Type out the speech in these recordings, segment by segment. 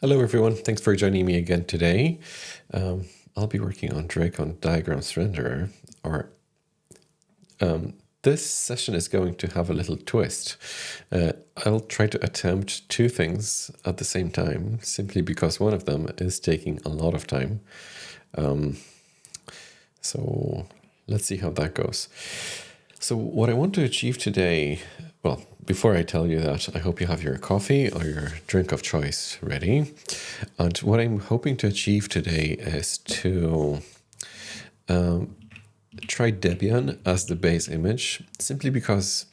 Hello everyone, thanks for joining me again today. I'll be working on drakon diagrams renderer, or this session is going to have a little twist. I'll try to attempt two things at the same time, simply because one of them is taking a lot of time. So let's see how that goes. So what I want to achieve today, well, before I tell you that, I hope you have your coffee or your drink of choice ready. And what I'm hoping to achieve today is to try Debian as the base image, simply because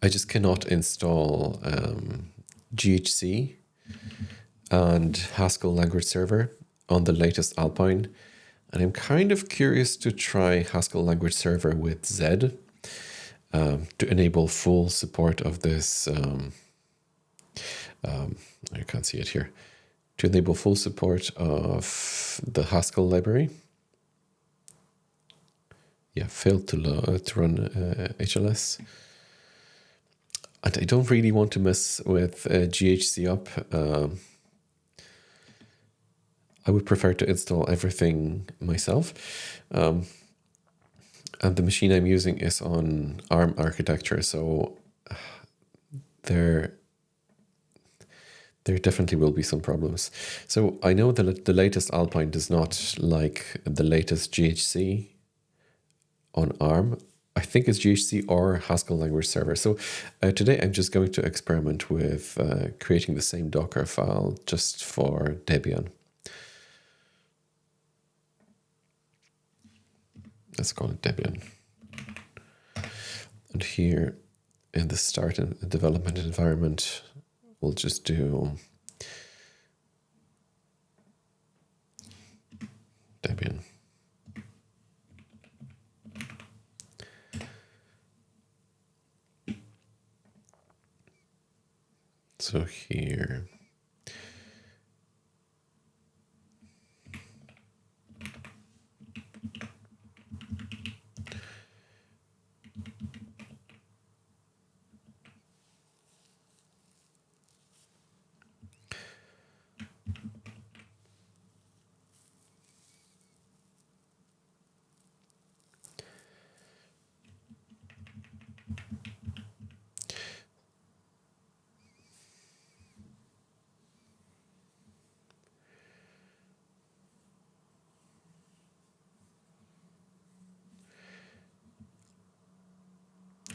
I just cannot install GHC and Haskell language server on the latest Alpine. And I'm kind of curious to try Haskell language server with Z to enable full support of this. I can't see it here. To enable full support of the Haskell library. Yeah, failed to run HLS. And I don't really want to mess with GHC up. I would prefer to install everything myself. And the machine I'm using is on ARM architecture, so there definitely will be some problems. So I know that the latest Alpine does not like the latest GHC on ARM. I think it's GHC or Haskell language server. So today I'm just going to experiment with creating the same Docker file just for Debian. Let's call it Debian. And here in the start and development environment, we'll just do Debian. So here,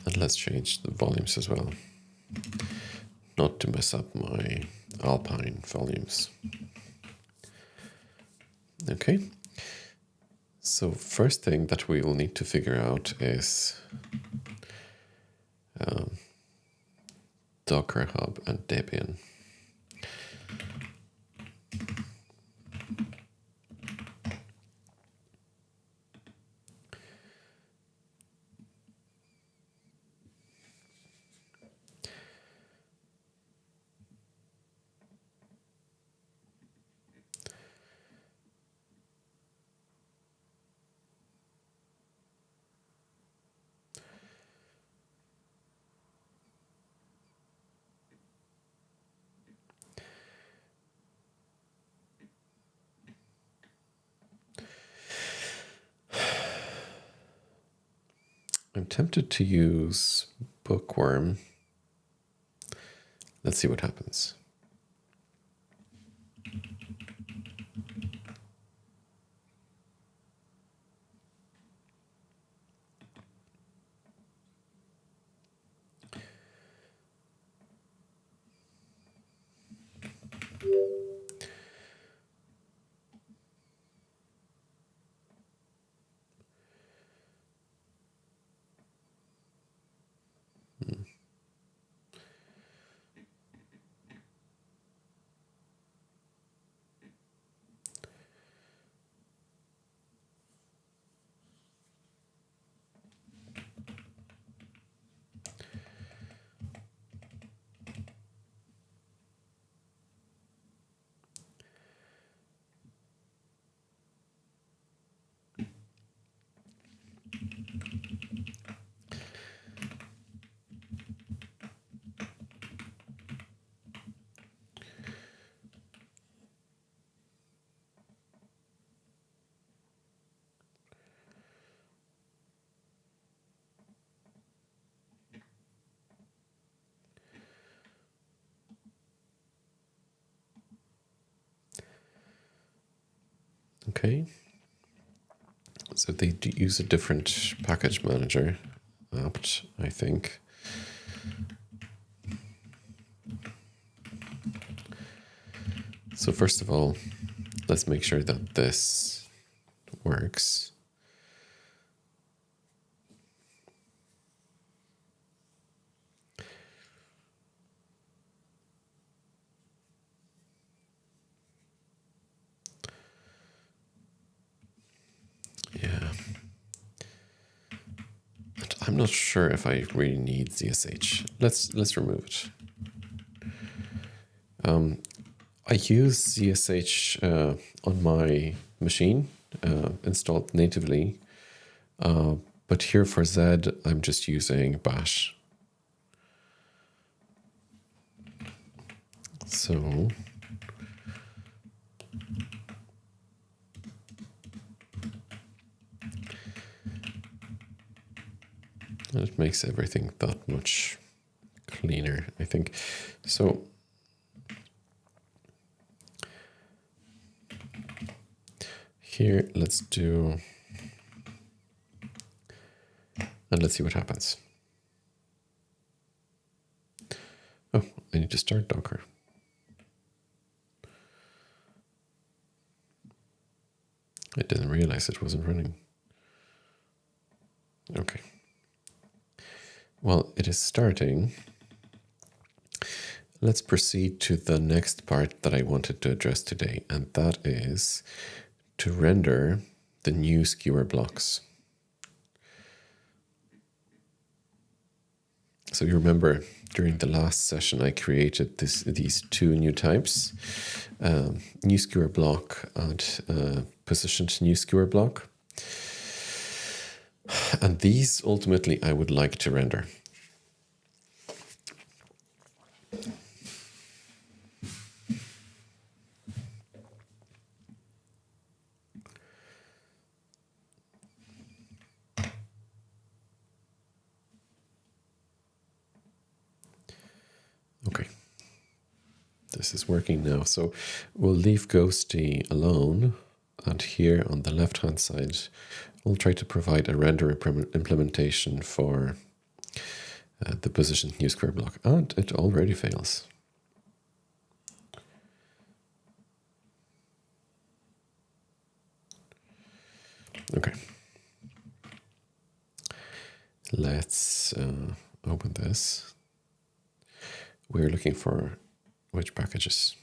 and let's change the volumes as well, not to mess up my Alpine volumes. Okay, so first thing that we will need to figure out is Docker Hub and Debian. I'm tempted to use Bookworm. Let's see what happens. Okay. So they do use a different package manager, apt, I think. So first of all, let's make sure that this works. Yeah. But I'm not sure if I really need ZSH. Let's remove it. I use ZSH on my machine, installed natively. But here for Z, I'm just using bash. So it makes everything that much cleaner, I think. So here, let's do, and let's see what happens. Oh, I need to start Docker. I didn't realize it wasn't running. Okay. Well, it is starting. Let's proceed to the next part that I wanted to address today, and that is to render the new skewer blocks. So you remember during the last session, I created these two new types, new skewer block and positioned new skewer block. And these ultimately I would like to render. Okay. This is working now. So we'll leave ghosty alone. And here on the left-hand side, we'll try to provide a render implementation for the positioned new square block. And it already fails. Okay. Let's open this. We're looking for which packages.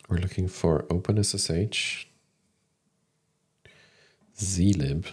We're looking for OpenSSH, zlib,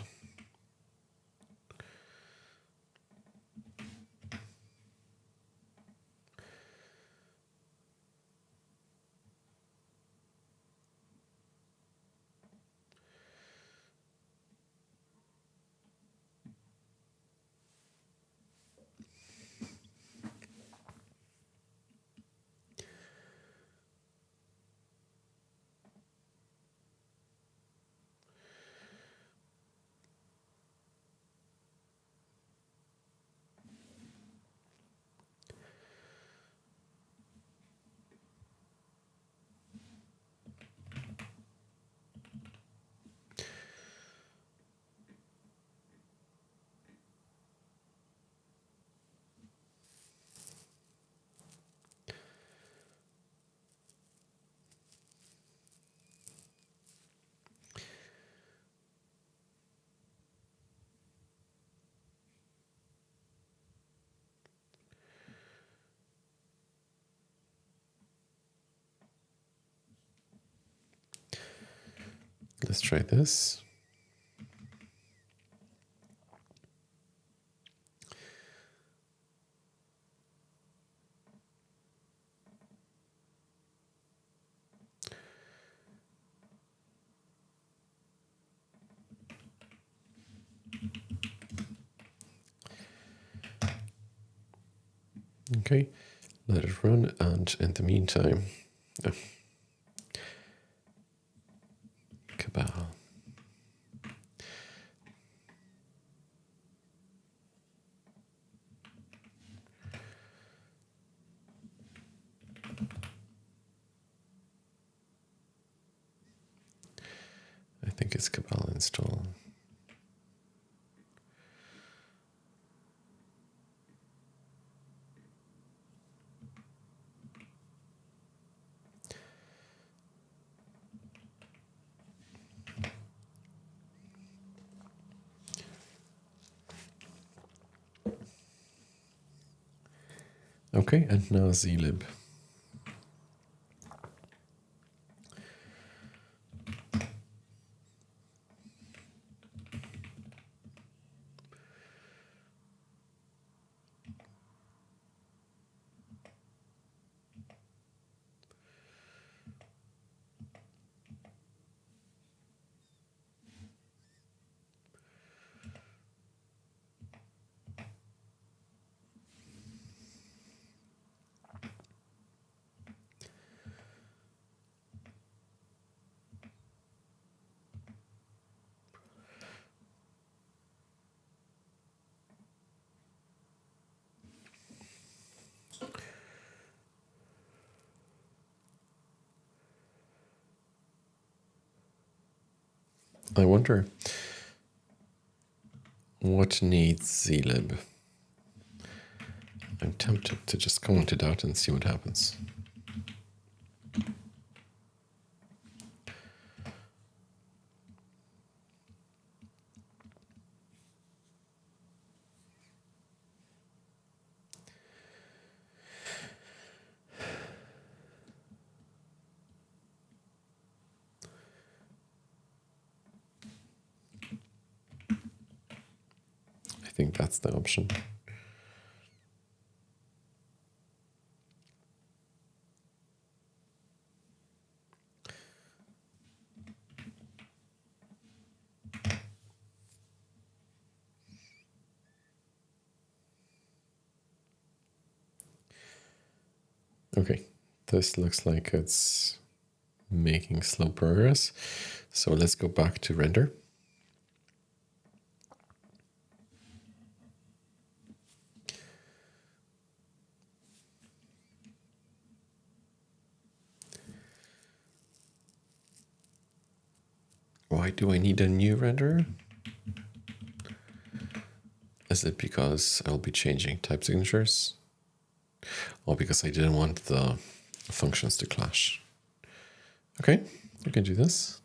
Let's try this. Okay, let it run, and in the meantime, is cabal install? Okay, and now zlib. I wonder what needs zlib. I'm tempted to just comment it out and see what happens. I think that's the option. Okay, this looks like it's making slow progress. So let's go back to render. Why do I need a new render? Is it because I'll be changing type signatures? Or because I didn't want the functions to clash? Okay, you can do this.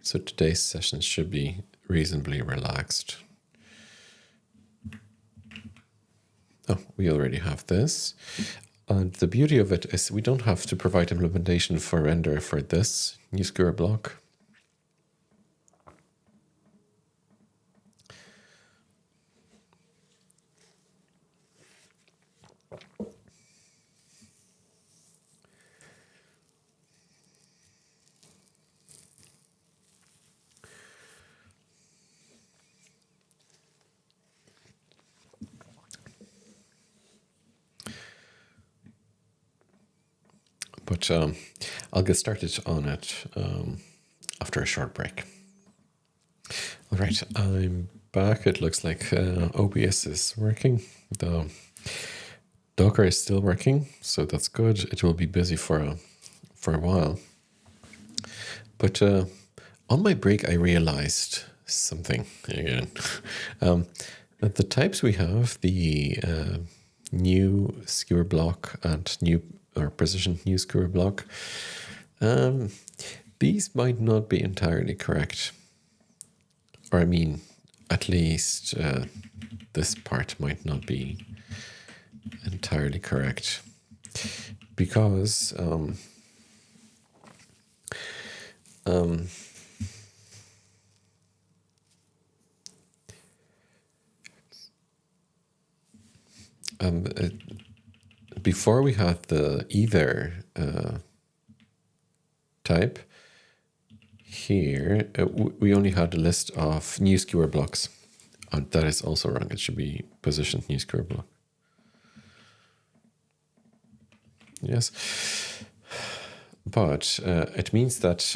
So today's session should be reasonably relaxed. Oh, we already have this. And the beauty of it is we don't have to provide implementation for render for this new skewer block. But I'll get started on it after a short break. All right, I'm back. It looks like OBS is working. The Docker is still working, so that's good. It will be busy for a while. But on my break, I realized something again. That the types we have, the new skewer block and new or precision new skewer block, these might not be entirely correct. Or I mean, at least this part might not be entirely correct. Because before we had the either type, here we only had a list of new skewer blocks. And that is also wrong. It should be positioned new skewer block. Yes. But it means that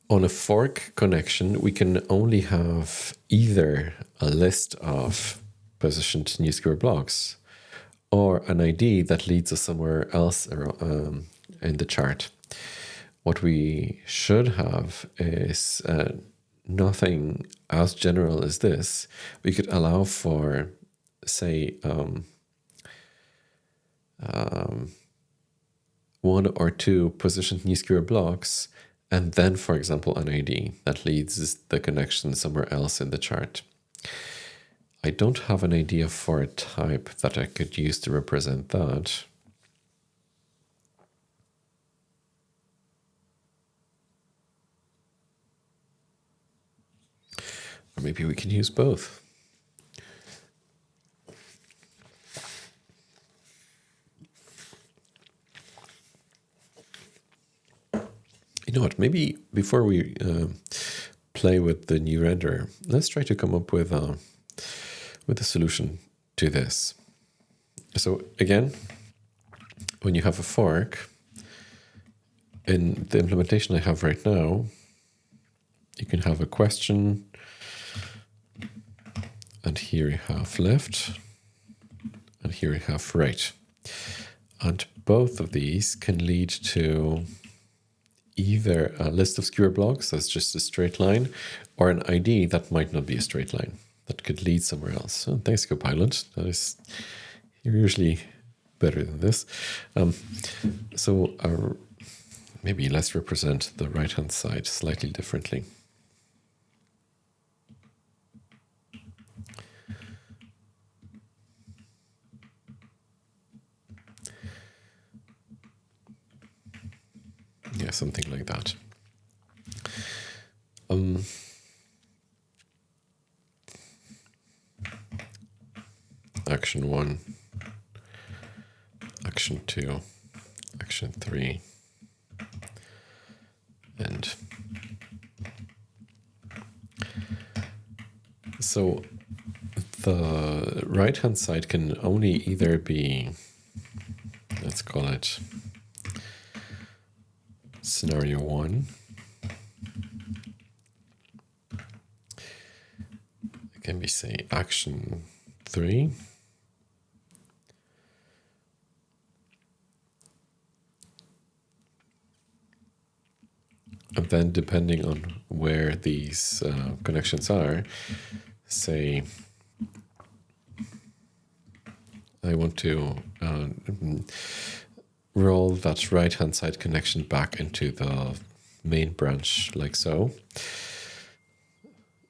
on a fork connection, we can only have either a list of positioned new skewer blocks or an ID that leads us somewhere else in the chart. What we should have is nothing as general as this. We could allow for, say, one or two positioned new skewer blocks, and then, for example, an ID that leads the connection somewhere else in the chart. I don't have an idea for a type that I could use to represent that. Or maybe we can use both. You know what, maybe before we play with the new renderer, let's try to come up with a solution to this. So again, when you have a fork, in the implementation I have right now, you can have a question, and here you have left, and here you have right. And both of these can lead to either a list of skewer blocks that's just a straight line, or an ID that might not be a straight line, that could lead somewhere else. Oh, thanks, Copilot. You're usually better than this. So maybe let's represent the right-hand side slightly differently. Yeah, something like that. Action 1, action 2, action 3, and so the right-hand side can only either be, let's call it scenario 1. It can be, say, action 3. And then depending on where these connections are, say, I want to roll that right-hand side connection back into the main branch, like so,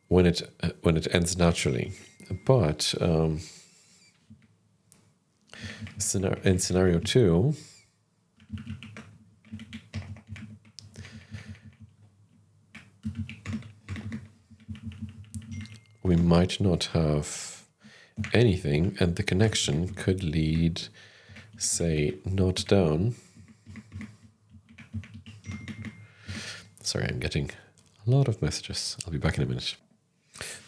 when it ends naturally. But in scenario 2, we might not have anything, and the connection could lead, say, not down. Sorry, I'm getting a lot of messages. I'll be back in a minute.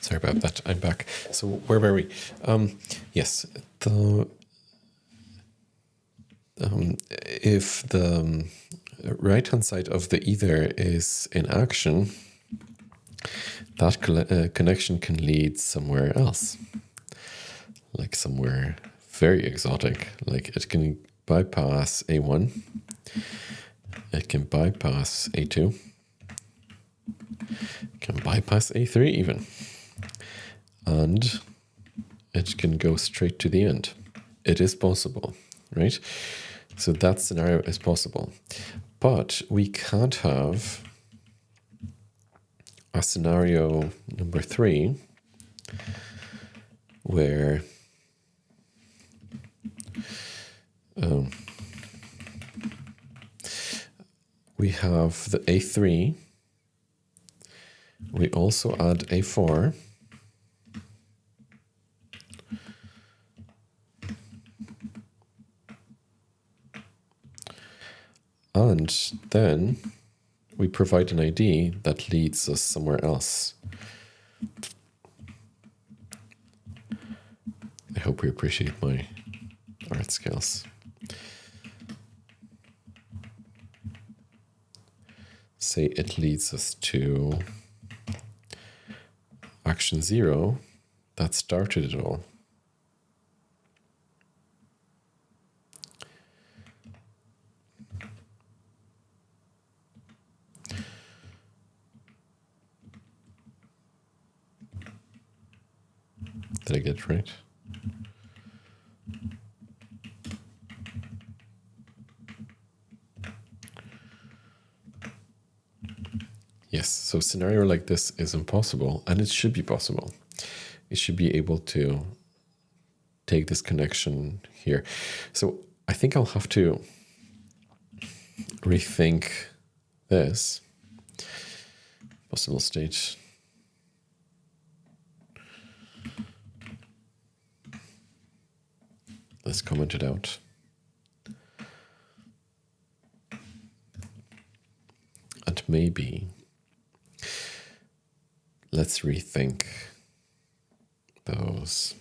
Sorry about that. I'm back. So where were we? Yes, if the right-hand side of the either is in action, that connection can lead somewhere else, like somewhere very exotic. Like it can bypass A1, it can bypass A2, it can bypass A3 even, and it can go straight to the end. It is possible, right? So that scenario is possible. But we can't have a scenario number 3 where we have the A3, we also add A4, and then we provide an ID that leads us somewhere else. I hope you appreciate my art skills. Say it leads us to action 0 that started it all. Did I get it right? Yes, so a scenario like this is impossible, and it should be possible. It should be able to take this connection here. So I think I'll have to rethink this possible state. Let's comment it out. And maybe let's rethink those.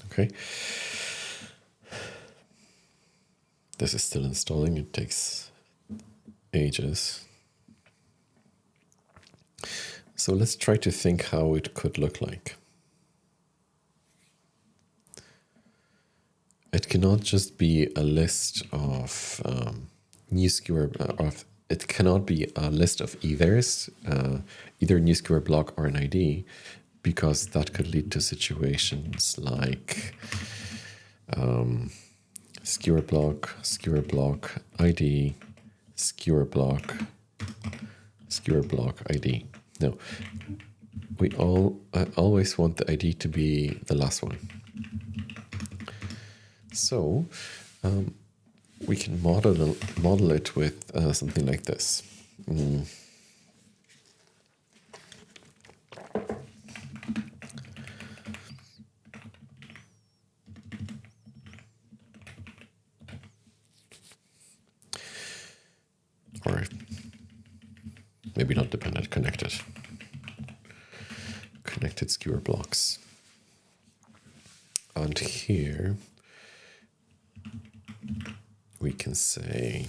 Okay. This is still installing. It takes ages. So let's try to think how it could look like. It cannot just be a list of new skewer, it cannot be a list of ethers, either a new skewer block or an ID, because that could lead to situations like skewer block, ID, skewer block, ID. No, I always want the ID to be the last one. So we can model it with something like this. Or maybe not dependent, connected. Connected skewer blocks. And here we can say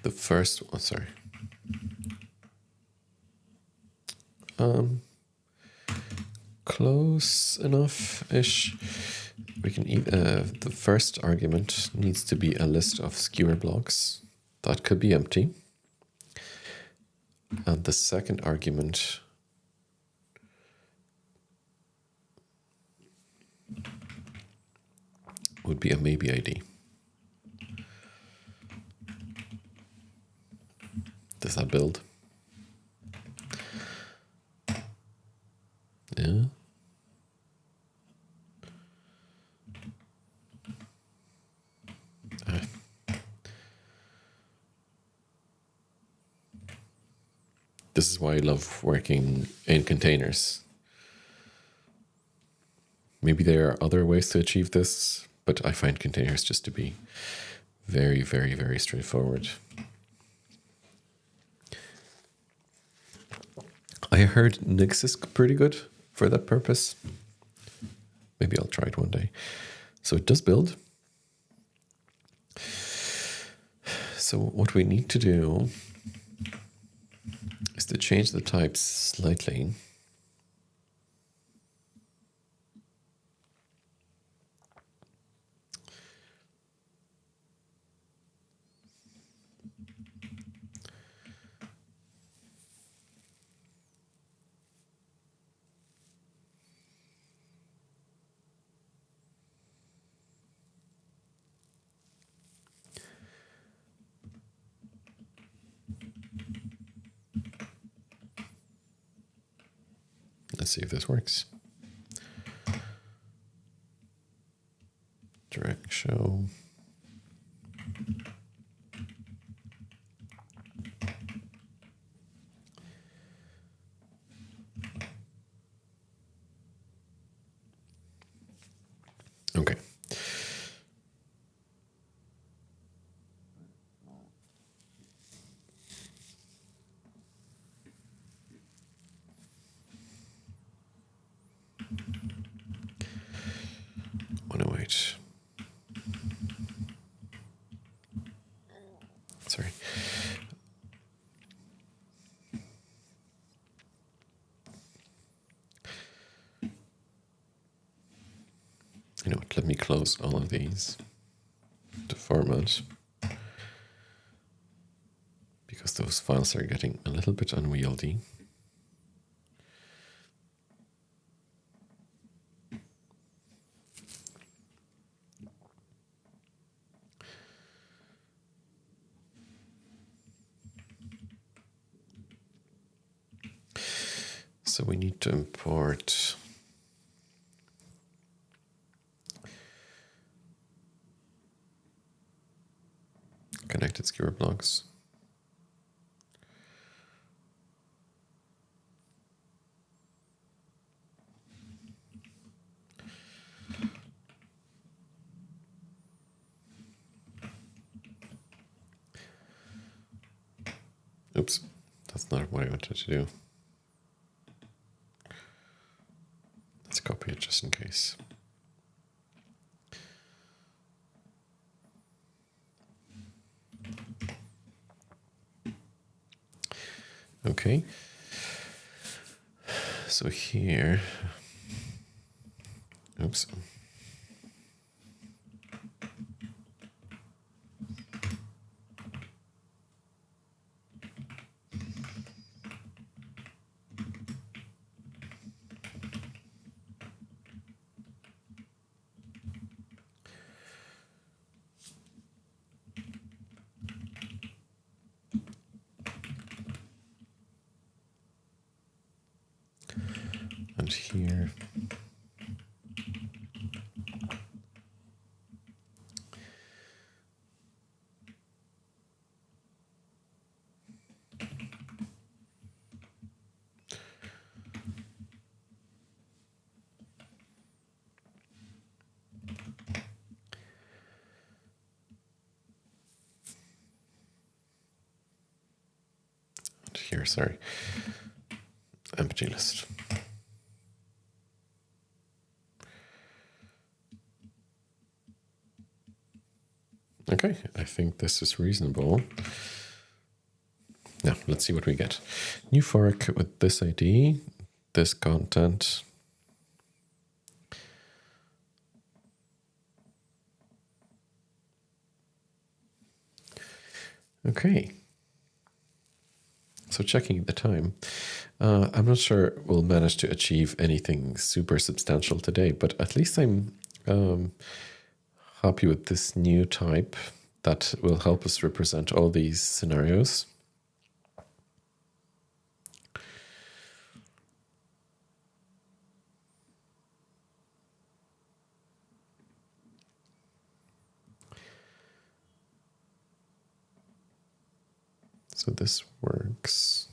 the first one, sorry. Close enough-ish. We can the first argument needs to be a list of skewer blocks. That could be empty. And the second argument would be a maybe ID. Does that build? Yeah. This is why I love working in containers. Maybe there are other ways to achieve this, but I find containers just to be very, very, very straightforward. I heard Nix is pretty good for that purpose. Maybe I'll try it one day. So it does build. So what we need to do is to change the types slightly. Let's see if this works. Direct show. Okay. right. Sorry. You know what, let me close all of these to format, because those files are getting a little bit unwieldy. So we need to import connected skewer blocks. Oops, that's not what I wanted to do. Let's copy it just in case. Okay. So here, oops. And here. And here, sorry. Empty list. Okay, I think this is reasonable. Now, let's see what we get. New fork with this ID, this content. Okay. So checking the time. I'm not sure we'll manage to achieve anything super substantial today, but at least I'm happy with this new type that will help us represent all these scenarios. So this works.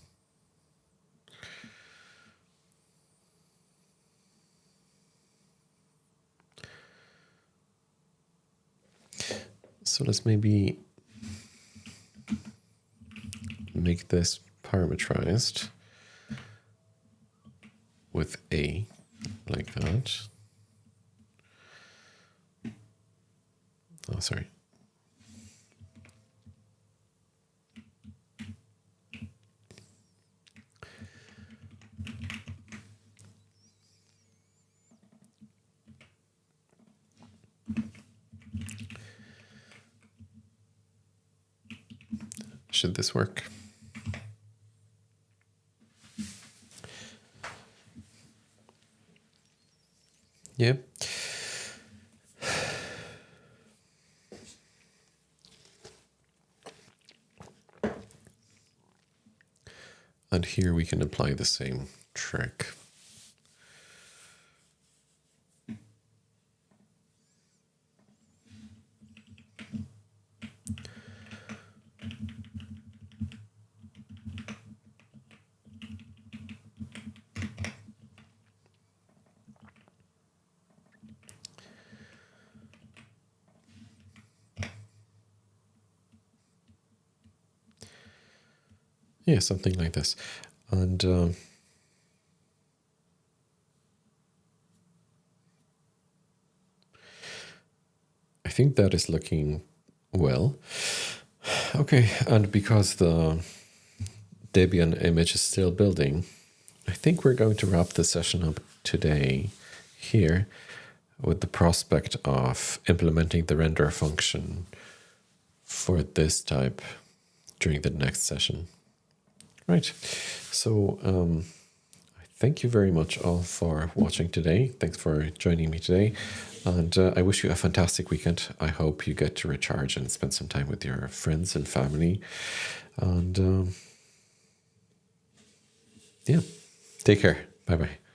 So let's maybe make this parameterized with A, like that. Oh, sorry. Should this work? Yeah. And here we can apply the same trick. Yeah, something like this. And think that is looking well. Okay, and because the Debian image is still building, I think we're going to wrap the session up today here with the prospect of implementing the render function for this type during the next session. Right, so thank you very much all for watching today. Thanks for joining me today. And I wish you a fantastic weekend. I hope you get to recharge and spend some time with your friends and family. And yeah, take care. Bye-bye.